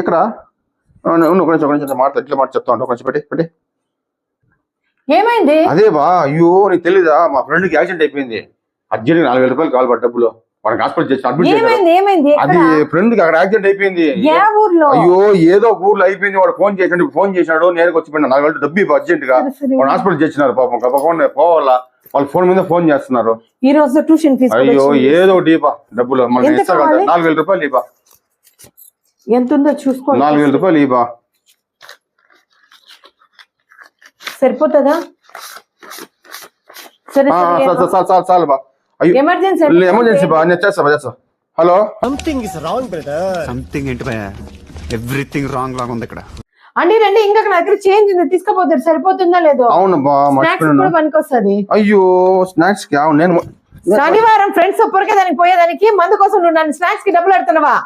ఇక్కడ కొంచెం మాట ఇట్లా మాట చెప్తా ఉంటా కొంచెం పెట్టి ఏమైంది? అదే బా అయ్యో నీకు తెలీదా మా ఫ్రెండ్ కి యాక్సిడెంట్ అయిపోయింది. అర్జెంట్ 4,000 రూపాయలు కావాలి బట్ డబ్బులు వాడికి హాస్పిటల్ చేసి అడ్మిట్ చేశారు. అది ఫ్రెండ్ కి అక్కడ యాక్సిడెంట్ అయిపోయింది. అయ్యో ఏదో ఊర్లో అయిపోయింది. వాడు ఫోన్ చేశాడు నేరుగా వచ్చి 4,000 డబ్బు అర్జెంట్ గా వాడు హాస్పిటల్ చేసినారు. పాపం గబగబా పోవాలా వాళ్ళ ఫోన్ మీద ఫోన్ చేస్తున్నారు. ఈ రోజు ట్యూషన్ ఫీజు అయ్యో ఏదో డీపా డబ్బులు మళ్ళీ ఇస్తారు కదా 4,000 రూపాయలు ఇవ్వ. ఎంత ఉందో చూసుకో. 4,000 రూపాయలు ఇవ్వ సరిపోతుందా? సరే చాలు బా. ఎమర్జెన్సీ బా నేను చేస్తా. Hello something is wrong brother. Something ఏంటి భయ ఎవ్రీథింగ్ రాంగ్ లాగా ఉంది ఇక్కడ. అండి రండి ఇంకా నా దగ్గర చేంజ్ ఉంది తీసుకుపోతారు. సరిపోతుందా లేదో? అవును బా పనికొస్తుంది. అయ్యో స్నాక్స్ కి నేను శనివారం ఫ్రెండ్స్ ఒప్పరికే దానికి పోయేదానికి మందు కోసం నువ్వు నన్ను స్నాక్స్ కి డబ్బులు పెడుతున్నావా?